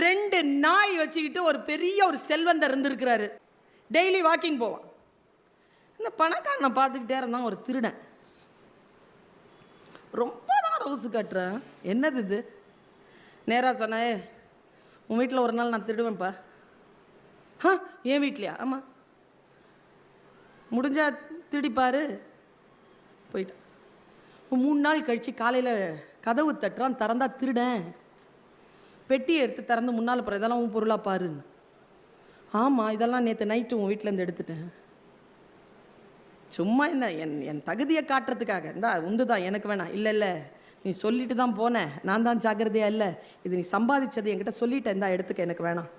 2 நாய் வச்சுக்கிட்டு ஒரு பெரிய ஒரு செல்வந்தர் இருந்திருக்கிறாரு. டெய்லி வாக்கிங் போவான். இந்த பணக்காரனை பார்த்துக்கிட்டே இருந்தான் ஒரு திருடன். ரொம்ப தான் ரோஸு காட்டுறேன், என்னது இது? நேராக சொன்னேன், உன் வீட்டில் ஒரு நாள் நான் திருடுவேன்ப்பா. என் வீட்லையா? ஆமாம், முடிஞ்சா திருடிப்பாரு. போயிட்டான். 3 நாள் கழித்து காலையில் கதவு தட்டுறான். திறந்தா திருடன். பெட்டியை எடுத்து திறந்து முன்னால் போகிற, இதெல்லாம் உன் பொருளாக பாருன்னு. ஆமாம், இதெல்லாம் நேற்று நைட்டு உன் வீட்டிலேருந்து எடுத்துட்டேன். சும்மா என்ன என் தகுதியை காட்டுறதுக்காக. இந்தா உந்து தான், எனக்கு வேணாம். இல்லை இல்லை, நீ சொல்லிட்டு தான் போனேன், நான் தான் ஜாக்கிரதையா இல்லை, இது நீ சம்பாதிச்சது என்கிட்ட சொல்லிட்டேன், இந்தா எடுத்துக்க, எனக்கு வேணாம்.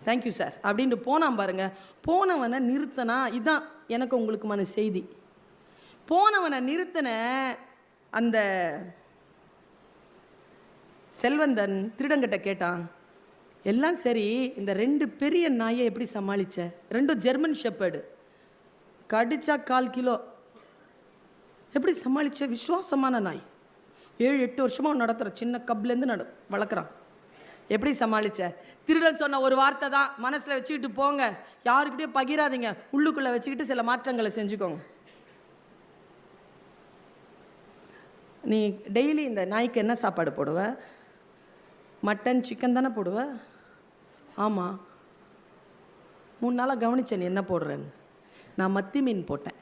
தேங்க்யூ சார் அப்படின்ட்டு போனான் பாருங்க. போனவனை நிறுத்தினா, இதுதான் எனக்கு உங்களுக்குமான செய்தி. போனவனை நிறுத்தின அந்த செல்வந்தன் திருடங்கிட்ட கேட்டான், எல்லாம் சரி, இந்த 2 பெரிய நாயை எப்படி சமாளிச்ச? 2 ஜெர்மன் ஷெப்பர்டு, கடிச்சா 1/4 கிலோ, எப்படி சமாளிச்ச? விசுவாசமான நாய், 7-8 வருஷமாக நடத்துகிற, சின்ன கப்லேருந்து வளர்க்குறான். எப்படி சமாளிச்ச? திருடன் சொன்ன ஒரு வார்த்தை தான், மனசில் வச்சுக்கிட்டு போங்க, யாருக்கிட்டே பகிராதீங்க, உள்ளுக்குள்ளே வச்சுக்கிட்டு சில மாற்றங்களை செஞ்சுக்கோங்க. நீ டெய்லி இந்த நாய்க்கு என்ன சாப்பாடு போடுவ? மட்டன் சிக்கன் தானே போடுவ? ஆமாம். 3 நாளாக கவனிச்சேன் நீ என்ன போடுறேன்னு. நான் மத்தி மீன் போட்டேன்.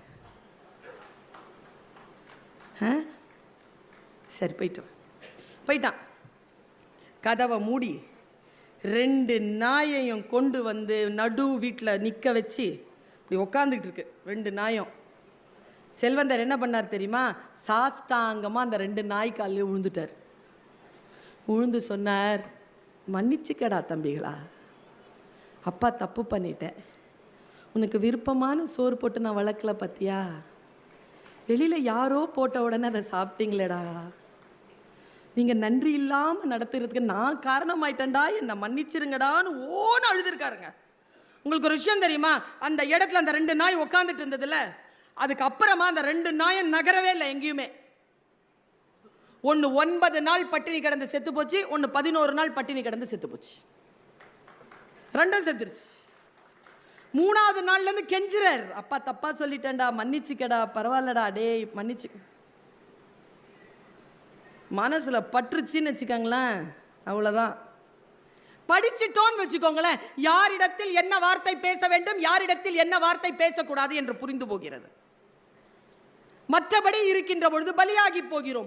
சரி, போயிட்டான். கதவை மூடி 2 நாயையும் கொண்டு வந்து நடு வீட்டில் நிற்க வச்சு இப்படி உக்காந்துக்கிட்டு இருக்கு 2 நாயும். செல்வந்தர் என்ன பண்ணார் தெரியுமா? சாஷ்டாங்கமாக அந்த 2 நாய் காலையில் விழுந்துட்டார். விழுந்து சொன்னார், மன்னிச்சுக்கடா தம்பிகளா, அப்பா தப்பு பண்ணிட்டேன், உனக்கு விருப்பமான சோறு போட்டு நான் வளர்க்கல பார்த்தியா, வெளியில் யாரோ போட்ட உடனே அதை சாப்பிட்டீங்களேடா, நீங்கள் நன்றி இல்லாமல் நடத்துறதுக்கு நான் காரணமாயிட்டேன்டா, என்னை மன்னிச்சிருங்கடான்னு ஓன்னு அழுதுருக்காருங்க. உங்களுக்கு ஒரு விஷயம் தெரியுமா? அந்த இடத்துல அந்த 2 நாய் உட்காந்துட்டு இருந்ததில்ல, அதுக்கப்புறமா அந்த 2 நாயும் நகரவே இல்லை எங்கேயுமே. ஒன்று 9 நாள் பட்டினி கிடந்து செத்து போச்சு, ஒன்று 11 நாள் பட்டினி கிடந்து செத்து போச்சு. 2ம் செத்துருச்சு. 3ஆவது நாள்லேருந்து கெஞ்சுறார், அப்பா தப்பா சொல்லிட்டேன்டா, மன்னிச்சுக்கடா, பரவாயில்லடா, டே மன்னிச்சு. மனசுல பற்றுச்சின்னு வச்சுக்கோங்களேன், அவ்வளோதான். படிச்சுட்டோன்னு வச்சுக்கோங்களேன், யாரிடத்தில் என்ன வார்த்தை பேச வேண்டும், யாரிடத்தில் என்ன வார்த்தை பேசக்கூடாது என்று புரிந்து போகிறது. மற்றபடி இருக்கின்ற பொழுது பலியாகி போகிறோம்.